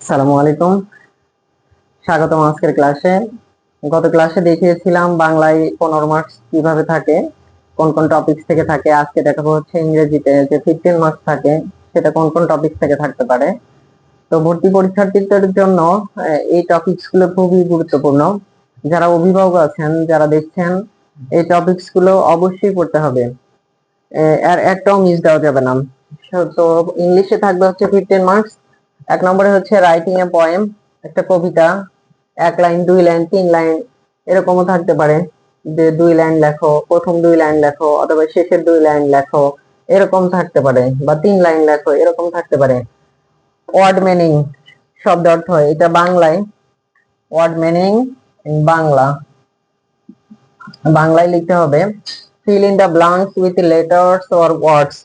আসসালামু আলাইকুম, স্বাগতম আজকের ক্লাসে। গত ক্লাসে দেখিয়েছিলাম বাংলায় 15 মার্কস কিভাবে থাকে, কোন কোন টপিক থেকে থাকে। আজকে দেখাবো হচ্ছে ইংরেজিতে যে 15 মার্কস থাকে, সেটা কোন কোন টপিক থেকে থাকতে পারে। তো ভর্তি পরীক্ষার্থীদের জন্য এই টপিকস গুলো খুবই গুরুত্বপূর্ণ। যারা অভিভাবক আছেন, যারা দেখছেন, এই টপিকস গুলো অবশ্যই পড়তে হবে, আর একটাও মিস দেওয়া যাবে না। তো ইংলিশে থাকবে হচ্ছে 15 মার্কস। 1 নম্বরে হচ্ছে রাইটিং এ পোয়েম, একটা কবিতা, 1 লাইন, 2 লাইন, 3 লাইন, এরকমও থাকতে পারে যে 2 লাইন লেখো, প্রথম 2 লাইন লেখো অথবা শেষের 2 লাইন লেখো, এরকম থাকতে পারে, বা 3 লাইন লেখো, এরকম থাকতে পারে। ওয়ার্ড মিনিং, শব্দ অর্থ, এটা বাংলায় ওয়ার্ড মিনিং, বাংলা বাংলায় লিখতে হবে। Fill in the blanks with letters or words,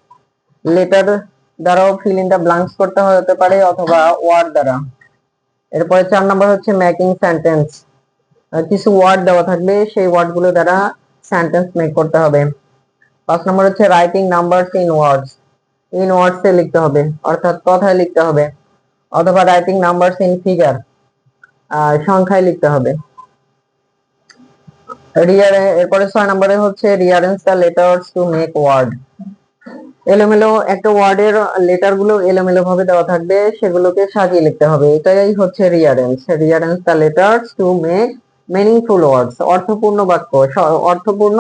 letter দ্বারাও ফিল ইন দ্য ব্লাঙ্কস করতে হতে পারে অথবা ওয়ার্ড দ্বারা। এরপরে 4 নম্বর হচ্ছে মেকিং সেন্টেন্স, কিছু ওয়ার্ড দেওয়া থাকবে, সেই ওয়ার্ড গুলো দ্বারা সেন্টেন্স মেক করতে হবে। 5 নম্বর হচ্ছে writing numbers in words, in words এ লিখতে হবে, অর্থাৎ কথায় লিখতে হবে, অথবা রাইটিং নাম্বারস ইন ফিগার, সংখ্যায় লিখতে হবে। এরপরে 6 নম্বরে হচ্ছে rearrange the letters to make word, এলোমেলো একটা ওয়ার্ডের লেটার গুলো এলোমেলো ভাবে দেওয়া থাকবে, সেগুলোকে সাজিয়ে লিখতে হবে, এটাই হচ্ছে rearrange the letters to make meaningful words, অর্থপূর্ণ বাক্য, অর্থপূর্ণ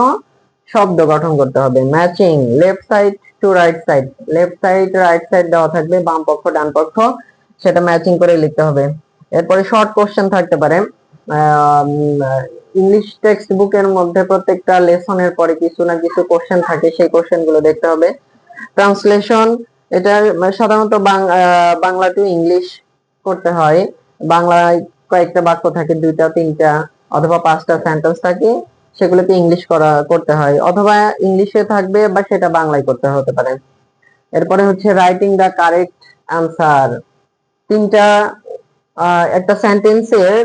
শব্দ গঠন করতে হবে। Matching left side to right side, left side right side দেওয়া থাকবে, বাম পক্ষ ডান পক্ষ, সেটা ম্যাচিং করে লিখতে হবে। এরপরে শর্ট কোশ্চেন থাকতে পারে। ইংলিশ টেক্সট বুকের মধ্যে প্রত্যেকটা লেসনের পরে কিছু না কিছু কোশ্চেন থাকে, সেই কোশ্চেন গুলো দেখতে হবে। ট্রান্সলেশন, এটা সাধারণত বাংলা টু ইংলিশ করতে হয়। বাংলায় কয়েকটা বাক্য থাকে, 2টা 3টা অথবা 5টা সেন্টেন্স থাকে, সেগুলোকে ইংলিশ করতে হয়, অথবা ইংলিশে থাকবে বা সেটা বাংলায় করতে হতে পারে। এরপরে হচ্ছে রাইটিং দা কারেক্ট আনসার, তিনটা একটা সেন্টেন্সের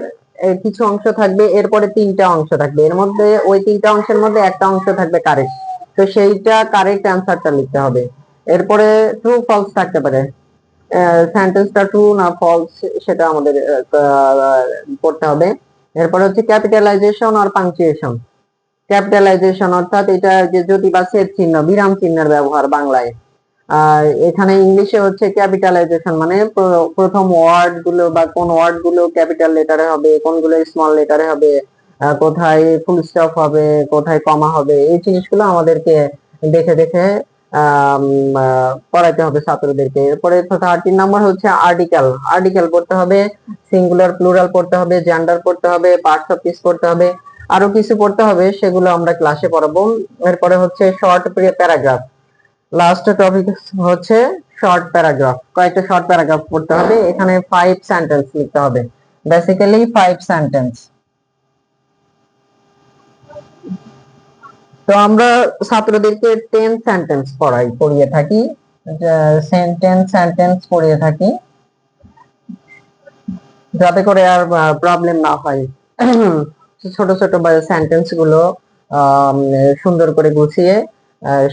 কিছু অংশ থাকবে, এরপরে 3টা অংশ থাকবে, এর মধ্যে ওই 3টা অংশের মধ্যে একটা অংশ থাকবে কারেক্ট, তো সেইটা কারেক্ট অ্যান্সারটা লিখতে হবে। এরপরে ট্রু ফলস থাকতে পারে, সেন্টেন্সটা ট্রু না ফলস সেটা আমাদের পড়তে হবে। এরপরে হচ্ছে ক্যাপিটালাইজেশন আর পাংচুয়েশন, ক্যাপিটালাইজেশন অর্থাৎ এটা যে যদি বা সেট চিহ্ন, বিরাম চিহ্নের ব্যবহার বাংলায়, আর এখানে ইংলিশে হচ্ছে ক্যাপিটালাইজেশন মানে প্রথম ওয়ার্ড গুলো বা কোন ওয়ার্ড গুলো ক্যাপিটাল লেটারে হবে, কোনগুলো স্মল লেটারে হবে, কোথায় ফুল স্টপ হবে, কোথায় কমা হবে, এই জিনিসগুলো আমাদেরকে দেখে দেখে পড়াইতে হবে ছাত্রদেরকে। এরপরে 13 নম্বর হচ্ছে আর্টিকেল, আর্টিকেল পড়তে হবে, সিঙ্গুলার প্লুরাল পড়তে হবে, জেন্ডার পড়তে হবে, পার্টস অফ স্পিচ পড়তে হবে, আরো কিছু পড়তে হবে, সেগুলো আমরা ক্লাসে পড়াবো। এরপরে হচ্ছে শর্ট প্যারাগ্রাফ, লাস্ট টপিক হচ্ছে শর্ট প্যারাগ্রাফ, কয়েকটা শর্ট প্যারাগ্রাফ পড়তে হবে, এখানে 5 সেন্টেন্স লিখতে হবে, বেসিক্যালি 5 সেন্টেন্স। তো আমরা ছাত্রদেরকে 10 সেন্টেন্স পড়িয়ে থাকি, সেন্টেন্স পড়িয়ে থাকি, যাতে করে আর প্রবলেম না হয়। ছোট ছোট সেন্টেন্স গুলো সুন্দর করে গুছিয়ে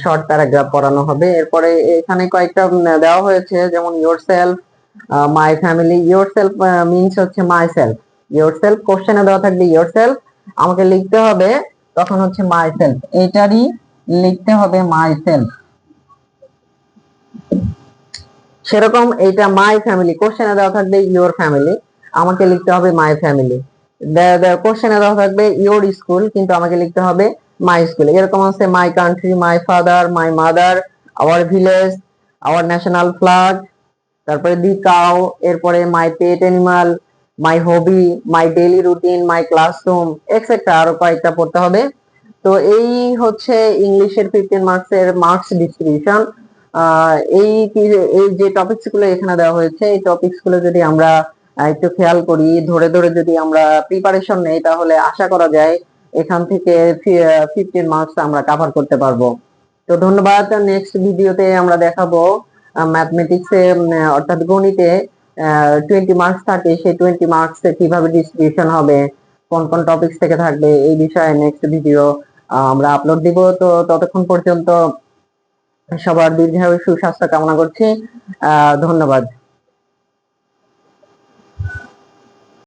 শর্ট প্যারাগ্রাফ পড়ানো হবে। এরপরে এখানে কয়েকটা দেওয়া হয়েছে, যেমন your self, my family. Your self means হচ্ছে মাই সেলফ, ইয়োর সেলফ কোশ্চেনে দেওয়া থাকবে ইয়োর সেলফ, আমাকে লিখতে হবে তখন হচ্ছে মাই সেলফ, এটারই লিখতে হবে মাই সেলফ। সেরকম এইটা মাই ফ্যামিলি, কোশ্চেনে দেওয়া থাকবে ইয়োর ফ্যামিলি, আমাকে লিখতে হবে মাই ফ্যামিলি। কোশ্চেনে দেওয়া থাকবে ইয়োর স্কুল, কিন্তু আমাকে লিখতে হবে মাই স্কুল। এরকম আছে my country, my father, my mother, our village, our national flag, তারপরে দি কাউ, এরপরে my pet animal, my hobby, my daily routine, my classroom, etcetera আরো কয়েকটা পড়তে হবে। তো এই হচ্ছে ইংলিশের 15 মার্কসের মার্কস ডিস্ট্রিবিউশন। এই এই যে টপিকস গুলো এখানে দেওয়া হয়েছে, এই টপিকস গুলো যদি আমরা একটু খেয়াল করি, ধরে ধরে যদি আমরা প্রিপারেশন নেই, তাহলে আশা করা যায় এখান থেকে 15 মার্কস আমরা কভার করতে পারবো। তো ধন্যবাদ। নেক্সট ভিডিওতে আমরা দেখাবো ম্যাথমেটিক্সে অর্থাৎ গণিতে 20 মার্কস থাকে, সেই 20 মার্কস কিভাবে ডিস্ট্রিবিউশন হবে, কোন কোন টপিকস থেকে থাকবে, এই বিষয়ে নেক্সট ভিডিও আমরা আপলোড দিব। তো ততক্ষণ পর্যন্ত সবার দীর্ঘায়ু সুস্বাস্থ্য কামনা করছি। ধন্যবাদ।